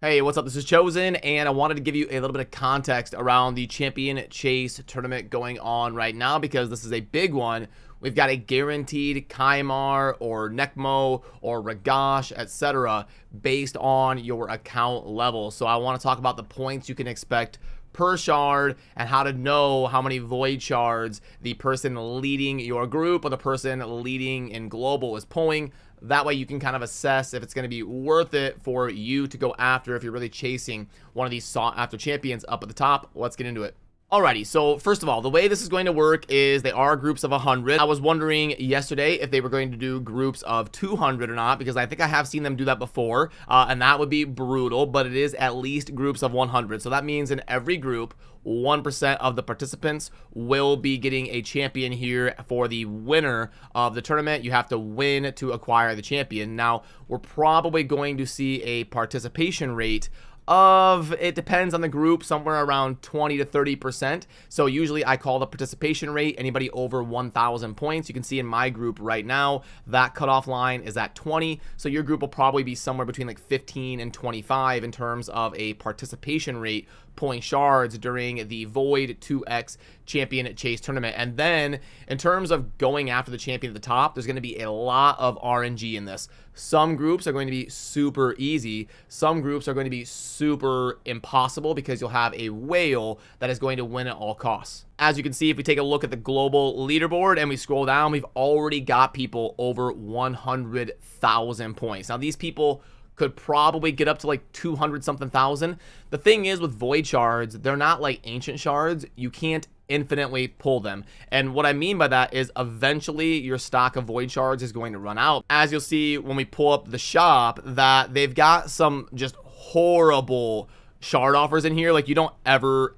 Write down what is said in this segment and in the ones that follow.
Hey, what's up? This is Chosen, and I wanted to give you a little bit of context around the Champion Chase tournament going on right now because this is a big one. We've got a guaranteed Kymar or Nekmo or Ragash, etc. based on your account level. So I want to talk about the points you can expect per shard and how to know how many void shards the person leading your group or the person leading in global is pulling. That way you can kind of assess if it's going to be worth it for you to go after if you're really chasing one of these sought after champions up at the top. Let's get into it. Alrighty, so first of all, the way this is going to work is they are groups of 100. I was wondering yesterday if they were going to do groups of 200 or not, because I think I have seen them do that before, and that would be brutal, but it is at least groups of 100. So that means in every group, 1% of the participants will be getting a champion here for the winner of the tournament. You have to win to acquire the champion. Now, we're probably going to see a participation rate of, it depends on the group, somewhere around 20 to 30%. So usually I call the participation rate anybody over 1,000 points. You can see in my group right now, that cutoff line is at 20. So your group will probably be somewhere between like 15 and 25 in terms of a participation rate pulling shards during the Void 2X Champion Chase tournament. And then in terms of going after the champion at the top, there's going to be a lot of RNG in this. Some groups are going to be super easy. Some groups are going to be super impossible because you'll have a whale that is going to win at all costs. As you can see, if we take a look at the global leaderboard and we scroll down, we've already got people over 100,000 points. Now, these people could probably get up to like 200 something thousand. The thing is with void shards, they're not like ancient shards. You can't infinitely pull them. And what I mean by that is eventually your stock of void shards is going to run out. As you'll see when we pull up the shop, that they've got some just horrible shard offers in here. Like, you don't ever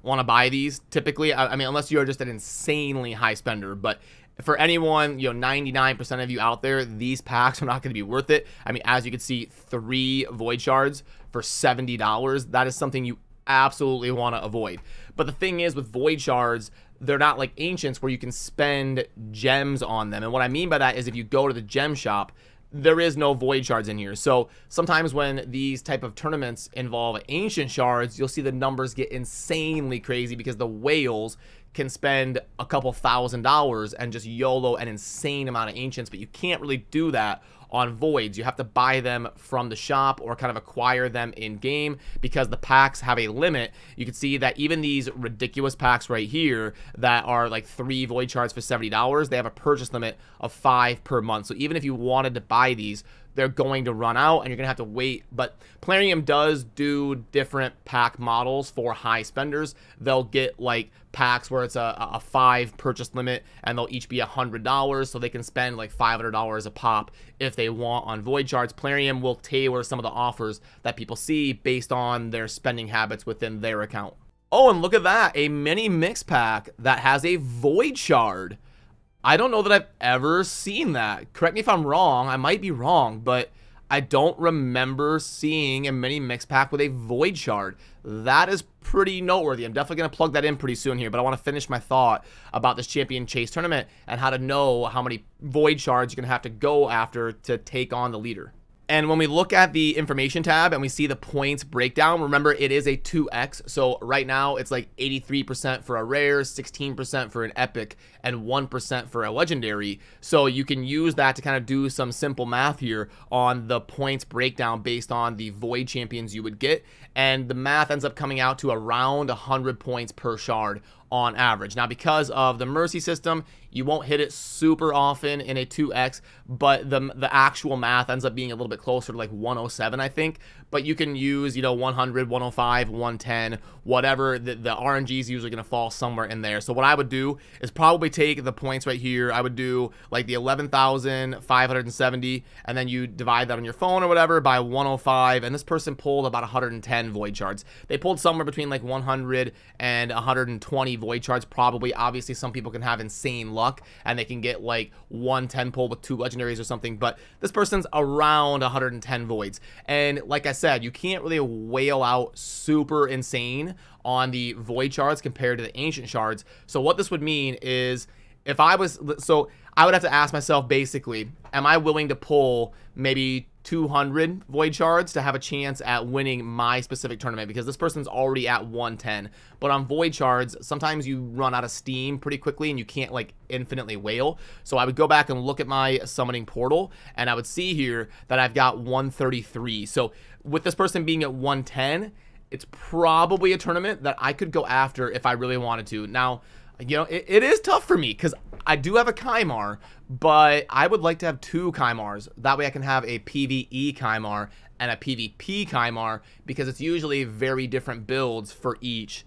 want to buy these typically. I mean, unless you're just an insanely high spender. But for anyone, 99% of you out there, these packs are not going to be worth it. I mean, as you can see, 3 void shards for $70. That is something you absolutely want to avoid. But the thing is with void shards, they're not like ancients where you can spend gems on them. And what I mean by that is if you go to the gem shop, there is no void shards in here. So sometimes when these type of tournaments involve ancient shards, you'll see the numbers get insanely crazy because the whales can spend a couple $1,000s and just YOLO an insane amount of ancients, but you can't really do that on voids. You have to buy them from the shop or kind of acquire them in game because the packs have a limit. You can see that even these ridiculous packs right here that are like 3 void shards for $70, they have a purchase limit of 5 per month. So even if you wanted to buy these, they're going to run out and you're gonna have to wait. But Plarium does do different pack models for high spenders. They'll get like packs where it's a 5 purchase limit and they'll each be $100, so they can spend like $500 a pop if they want on void shards. Plarium will tailor some of the offers that people see based on their spending habits within their account. Oh, and look at that, a mini mix pack that has a void shard. I don't know that I've ever seen that. Correct me if I'm wrong. I might be wrong, but I don't remember seeing a mini mix pack with a void shard. That is pretty noteworthy. I'm definitely going to plug that in pretty soon here, but I want to finish my thought about this Champion Chase tournament and how to know how many void shards you're going to have to go after to take on the leader. And when we look at the information tab and we see the points breakdown, remember it is a 2x. So right now it's like 83% for a rare, 16% for an epic, and 1% for a legendary. So you can use that to kind of do some simple math here on the points breakdown based on the void champions you would get. And the math ends up coming out to around 100 points per shard on average. Now, because of the Mercy system, you won't hit it super often in a 2x, but the actual math ends up being a little bit closer to like 107, I think. But you can use, 100, 105, 110, whatever. The RNG is usually going to fall somewhere in there. So what I would do is probably take the points right here. I would do like the 11,570, and then you divide that on your phone or whatever by 105. And this person pulled about 110 void shards. They pulled somewhere between like 100 and 120 void shards probably. Obviously, some people can have insane luck and they can get like 110 pull with 2 legendaries or something, but this person's around 110 voids. And like I said, you can't really whale out super insane on the void shards compared to the ancient shards. So what this would mean is if I was, so I would have to ask myself basically, am I willing to pull maybe 200 void shards to have a chance at winning my specific tournament, because this person's already at 110. But on void shards, sometimes you run out of steam pretty quickly and you can't like infinitely whale. So I would go back and look at my summoning portal, and I would see here that I've got 133. So with this person being at 110, it's probably a tournament that I could go after if I really wanted to. Now, you know, it is tough for me because I do have a Kymar, but I would like to have 2 Kymars. That way I can have a PvE Kymar and a PvP Kymar, because it's usually very different builds for each.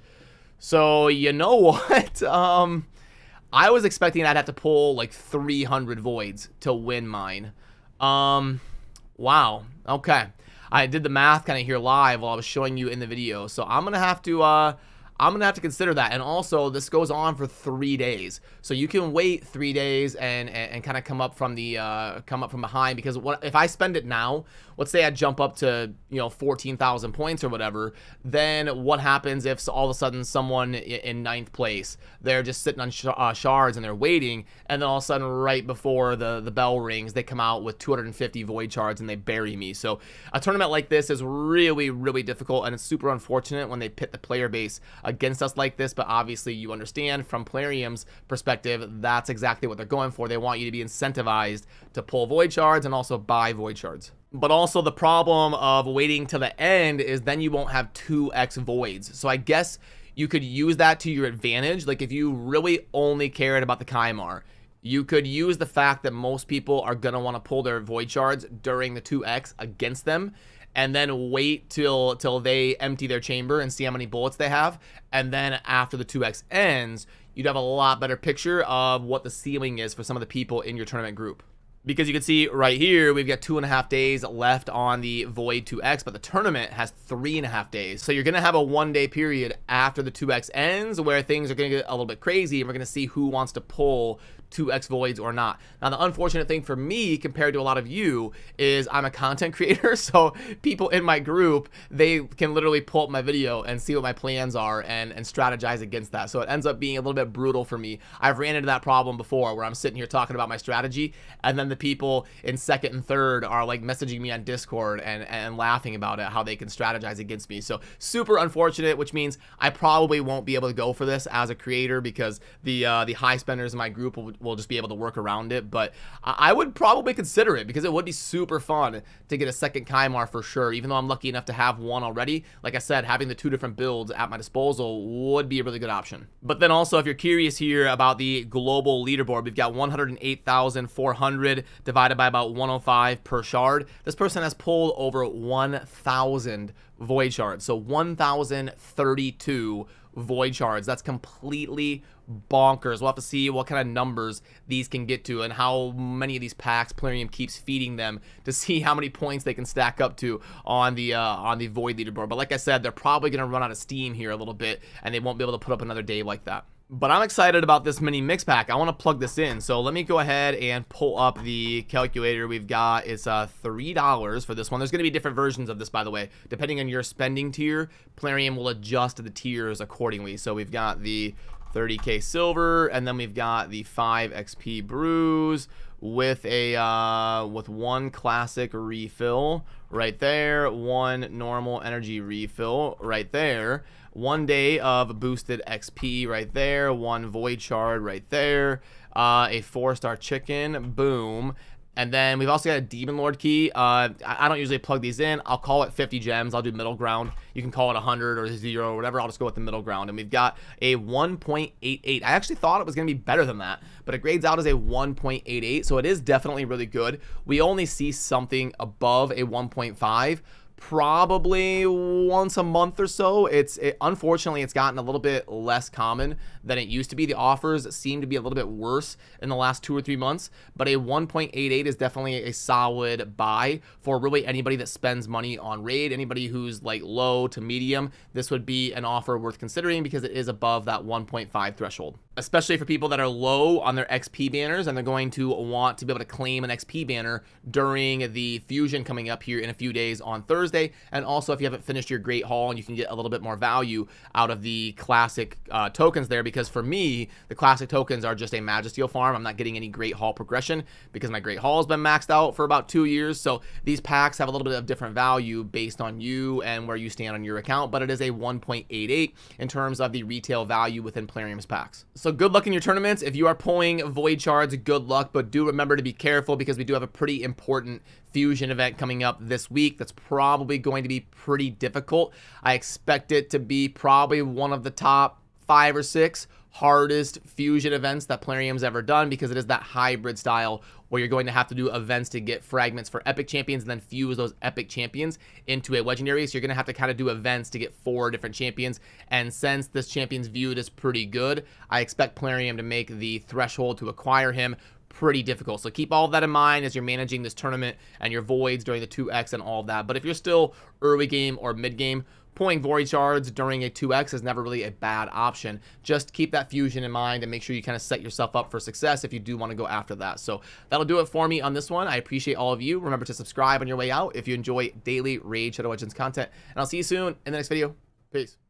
So, you know what? I was expecting I'd have to pull like 300 voids to win mine. Wow. Okay. I did the math kind of here live while I was showing you in the video. So I'm going to have to consider that. And also, this goes on for 3 days, so you can wait 3 days and kind of come up from behind. Because what if I spend it now? Let's say I jump up to 14,000 points or whatever. Then what happens if all of a sudden someone in 9th place, they're just sitting on shards and they're waiting, and then all of a sudden right before the bell rings, they come out with 250 void shards and they bury me. So a tournament like this is really, really difficult, and it's super unfortunate when they pit the player base against us like this. But obviously, you understand from Plarium's perspective, that's exactly what they're going for. They want you to be incentivized to pull void shards and also buy void shards. But also, the problem of waiting till the end is then you won't have 2x voids. So I guess you could use that to your advantage. Like if you really only cared about the Kymar, you could use the fact that most people are going to want to pull their void shards during the 2x against them, and then wait till they empty their chamber and see how many bullets they have. And then after the 2x ends, you'd have a lot better picture of what the ceiling is for some of the people in your tournament group. Because you can see right here, we've got 2.5 days left on the Void 2X, but the tournament has 3.5 days. So you're going to have a 1-day period after the 2X ends where things are going to get a little bit crazy, and we're going to see who wants to pull 2x voids or not. Now, the unfortunate thing for me compared to a lot of you is I'm a content creator, so people in my group, they can literally pull up my video and see what my plans are and strategize against that. So it ends up being a little bit brutal for me. I've ran into that problem before where I'm sitting here talking about my strategy, and then the people in 2nd and 3rd are like messaging me on Discord and laughing about it, how they can strategize against me. So super unfortunate, which means I probably won't be able to go for this as a creator because the high spenders in my group will just be able to work around it. But I would probably consider it because it would be super fun to get a 2nd Kymar for sure. Even though I'm lucky enough to have one already, like I said, having the 2 different builds at my disposal would be a really good option. But then also, if you're curious here about the global leaderboard, we've got 108,400 divided by about 105 per shard. This person has pulled over 1,000 void shards, so 1,032 void shards. That's completely bonkers. We'll have to see what kind of numbers these can get to and how many of these packs Plarium keeps feeding them to see how many points they can stack up to on the void leaderboard. But like I said, they're probably going to run out of steam here a little bit, and they won't be able to put up another day like that. But I'm excited about this mini mix pack. I want to plug this in. So let me go ahead and pull up the calculator we've got. It's $3 for this one. There's going to be different versions of this, by the way. Depending on your spending tier, Plarium will adjust the tiers accordingly. So we've got the 30k silver, and then we've got the 5 XP brews with a with 1 classic refill right there, 1 normal energy refill right there, 1 day of boosted XP right there, 1 void shard right there, a 4-star chicken, boom. And then we've also got a Demon Lord key. I don't usually plug these in. I'll call it 50 gems. I'll do middle ground. You can call it 100 or 0 or whatever. I'll just go with the middle ground. And we've got a 1.88. I actually thought it was going to be better than that, but it grades out as a 1.88. So it is definitely really good. We only see something above a 1.5 probably once a month or so. Unfortunately, it's gotten a little bit less common than it used to be. The offers seem to be a little bit worse in the last 2 or 3 months, but a 1.88 is definitely a solid buy for really anybody that spends money on raid. Anybody who's like low to medium, this would be an offer worth considering because it is above that 1.5 threshold. Especially for people that are low on their XP banners and they're going to want to be able to claim an XP banner during the fusion coming up here in a few days on Thursday. Thursday. And also, if you haven't finished your Great Haul, and you can get a little bit more value out of the classic tokens there, because for me, the classic tokens are just a Magisteel farm. I'm not getting any Great Haul progression because my Great Haul has been maxed out for about 2 years. So these packs have a little bit of different value based on you and where you stand on your account, but it is a 1.88 in terms of the retail value within Plarium's packs. So good luck in your tournaments. If you are pulling Void Shards, good luck, but do remember to be careful because we do have a pretty important fusion event coming up this week that's probably going to be pretty difficult. I expect it to be probably one of the top 5 or 6 hardest fusion events that Plarium's ever done, because it is that hybrid style where you're going to have to do events to get fragments for epic champions and then fuse those epic champions into a legendary. So you're going to have to kind of do events to get 4 different champions. And since this champion's viewed as pretty good, I expect Plarium to make the threshold to acquire him pretty difficult. So keep all of that in mind as you're managing this tournament and your voids during the 2x and all of that. But if you're still early game or mid game, pulling Void Shards during a 2x is never really a bad option. Just keep that fusion in mind and make sure you kind of set yourself up for success if you do want to go after that. So that'll do it for me on this one. I appreciate all of you. Remember to subscribe on your way out if you enjoy daily Raid Shadow Legends content. And I'll see you soon in the next video. Peace.